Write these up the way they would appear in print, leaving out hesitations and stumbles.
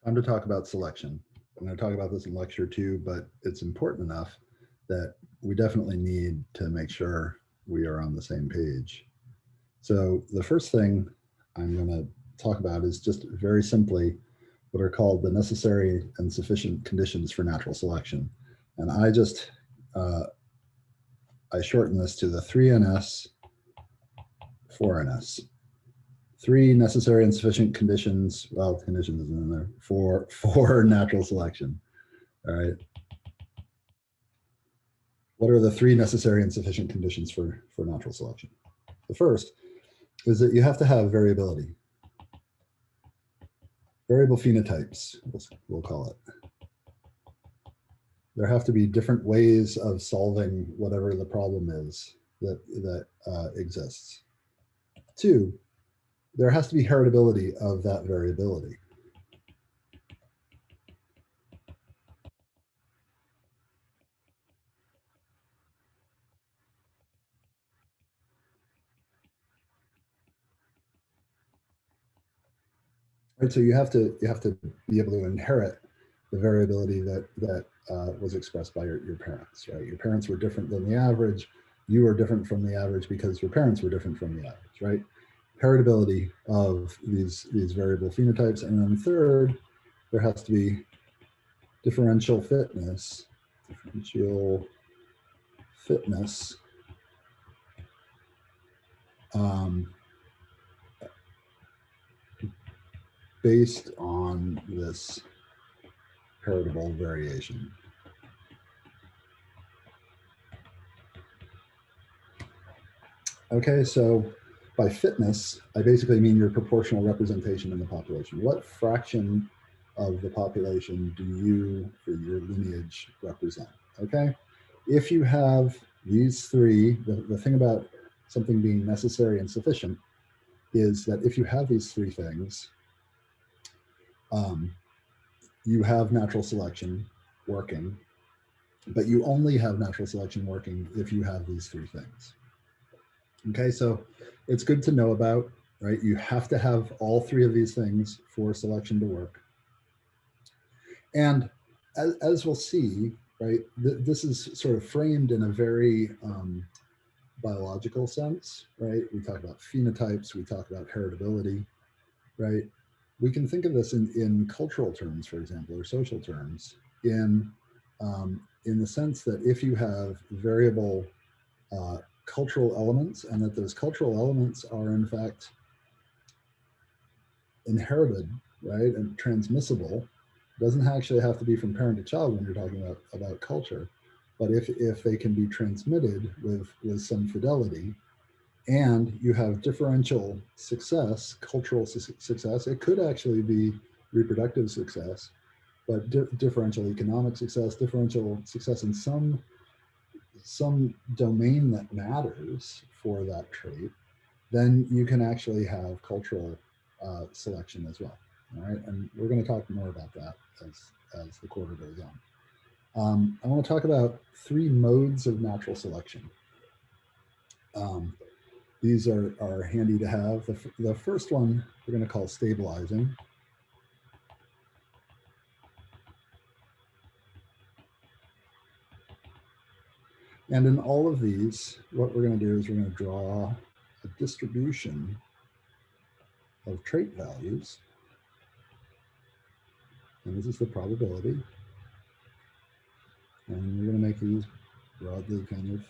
time to talk about selection. I'm going to talk about this in lecture 2, but it's important enough that we definitely need to make sure we are on the same page. So the first thing I'm going to talk about is just very simply what are called the necessary and sufficient conditions for natural selection. And uh, I shorten this to the 3NS, 4NS. Three necessary and sufficient conditions, well, conditions isn't in there, for natural selection. All right. What are the three necessary and sufficient conditions for natural selection? The first is that you have to have variability. Variable phenotypes, we'll call it. There have to be different ways of solving whatever the problem is that exists. Two, there has to be heritability of that variability. Right, so you have to be able to inherit the variability that was expressed by your parents. Right, your parents were different than the average. You were different from the average because your parents were different from the average. Right, heritability of these variable phenotypes, and then third, there has to be differential fitness. Differential fitness. Based on this heritable variation. Okay, so by fitness, I basically mean your proportional representation in the population. What fraction of the population do you, for your lineage, represent? Okay, if you have these three, the thing about something being necessary and sufficient is that if you have these three things, you have natural selection working, but you only have natural selection working if you have these three things. Okay, so it's good to know about, right? You have to have all three of these things for selection to work. And as we'll see, right, this is sort of framed in a very biological sense, right? We talk about phenotypes, we talk about heritability, right? We can think of this in cultural terms, for example, or social terms, in the sense that if you have variable cultural elements, and that those cultural elements are in fact inherited, right, and transmissible. It doesn't actually have to be from parent to child when you're talking about culture, but if they can be transmitted with some fidelity, and you have differential success, cultural success, it could actually be reproductive success, but differential economic success, differential success in some domain that matters for that trait, then you can actually have cultural selection as well. All right, and we're going to talk more about that as the quarter goes on. I want to talk about three modes of natural selection. These are handy to have. The first one we're going to call stabilizing. And in all of these, what we're going to do is we're going to draw a distribution of trait values. And this is the probability. And we're going to make these broadly kind of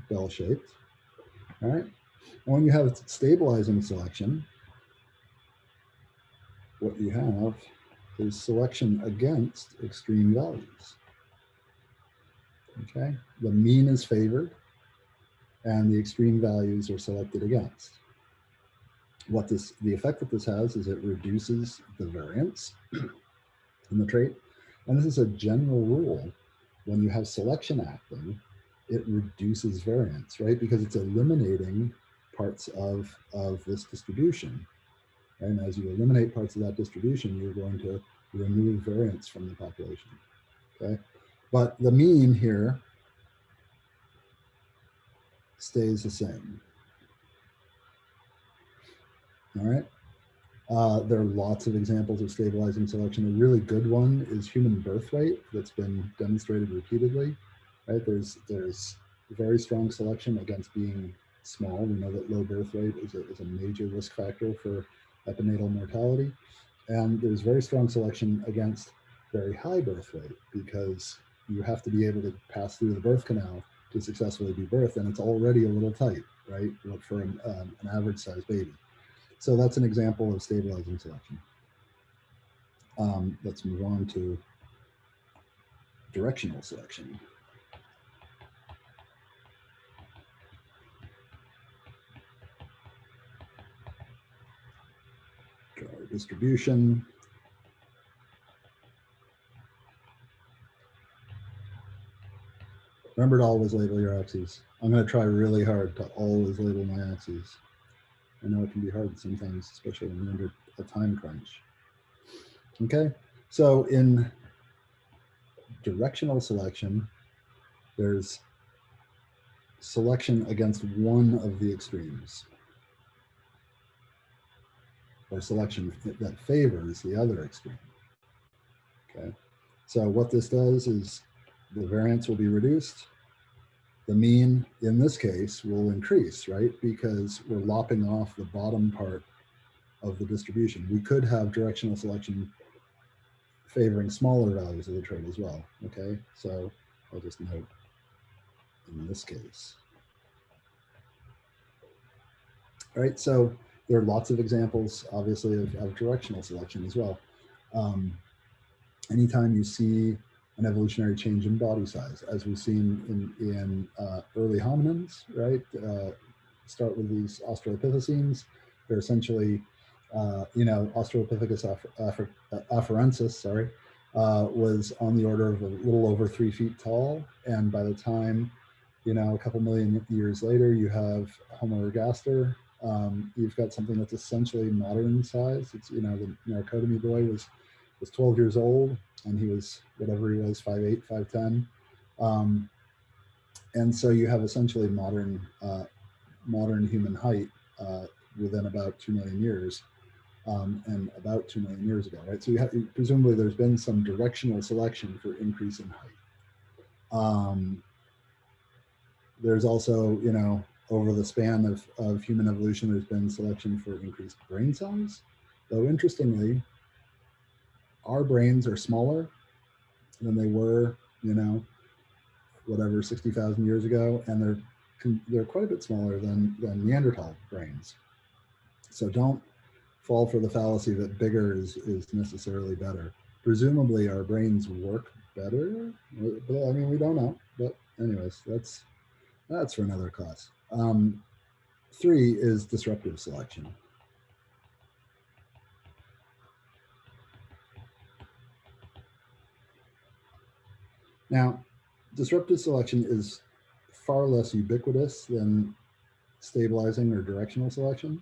bell-shaped. All right. And when you have stabilizing selection, what you have is selection against extreme values. Okay. The mean is favored, and the extreme values are selected against. The effect that this has is it reduces the variance in the trait. And this is a general rule. When you have selection acting, it reduces variance, right? Because it's eliminating parts of this distribution. And as you eliminate parts of that distribution, you're going to remove variance from the population, okay? But the mean here stays the same. All right. There are lots of examples of stabilizing selection. A really good one is human birth rate that's been demonstrated repeatedly. Right? There's very strong selection against being small. We know that low birth rate is a major risk factor for epinatal mortality. And there's very strong selection against very high birth rate because you have to be able to pass through the birth canal to successfully be birthed, and it's already a little tight, right, for an average sized baby. So that's an example of stabilizing selection. Let's move on to directional selection. Draw our distribution. Remember to always label your axes. I'm going to try really hard to always label my axes. I know it can be hard sometimes, especially when you're under a time crunch. Okay, so in directional selection, there's selection against one of the extremes, or selection that favors the other extreme. Okay, so what this does is the variance will be reduced. The mean, in this case, will increase, right? Because we're lopping off the bottom part of the distribution. We could have directional selection favoring smaller values of the trait as well, okay? So I'll just note in this case. All right, so there are lots of examples, obviously, of directional selection as well. Anytime you see an evolutionary change in body size, as we've seen in early hominins, right? Start with these Australopithecines. They're essentially, Australopithecus afarensis, sorry, was on the order of a little over 3 feet tall. And by the time, a couple million years later, you have Homo ergaster. You've got something that's essentially modern size. It's, the Narcotomy boy was 12 years old, and he was whatever he was, 5'8", 5'10". And so you have essentially modern human height within about 2 million years, and about 2 million years ago, right? So presumably there's been some directional selection for increase in height. There's also, over the span of human evolution, there's been selection for increased brain size, though interestingly, our brains are smaller than they were, 60,000 years ago, and they're quite a bit smaller than Neanderthal brains. So don't fall for the fallacy that bigger is necessarily better. Presumably our brains work better, but I mean, we don't know. But anyways, that's for another class. 3 is disruptive selection. Now, disruptive selection is far less ubiquitous than stabilizing or directional selection.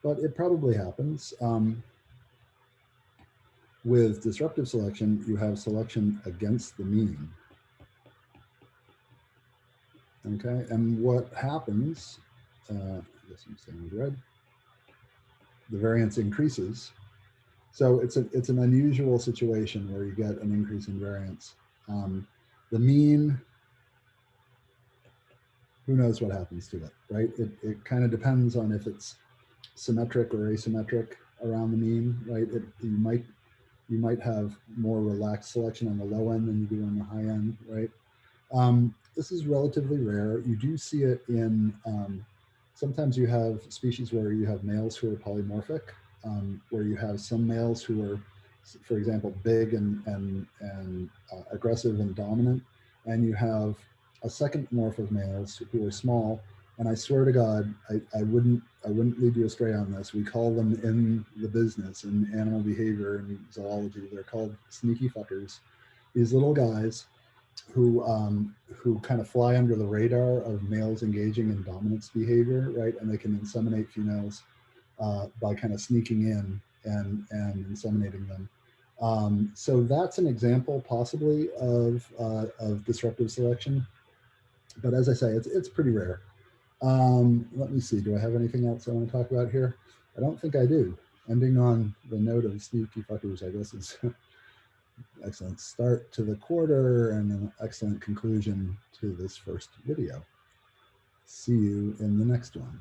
But it probably happens. With disruptive selection, you have selection against the mean. Okay, and what happens, I guess I'm staying with red, the variance increases. So it's an unusual situation where you get an increase in variance. The mean, who knows what happens to it, right? It kind of depends on if it's symmetric or asymmetric around the mean, right? You might have more relaxed selection on the low end than you do on the high end, right? This is relatively rare. You do see it in, sometimes you have species where you have males who are polymorphic, where you have some males who are, for example, big and aggressive and dominant, and you have a second morph of males who are small. And I swear to God, I wouldn't lead you astray on this. We call them in the business, in animal behavior and zoology, they're called sneaky fuckers. These little guys who kind of fly under the radar of males engaging in dominance behavior, right? And they can inseminate females by kind of sneaking in and inseminating them. So that's an example possibly of disruptive selection. But as I say, it's pretty rare. Let me see. Do I have anything else I want to talk about here? I don't think I do. Ending on the note of sneaky fuckers, I guess, is excellent start to the quarter and an excellent conclusion to this first video. See you in the next one.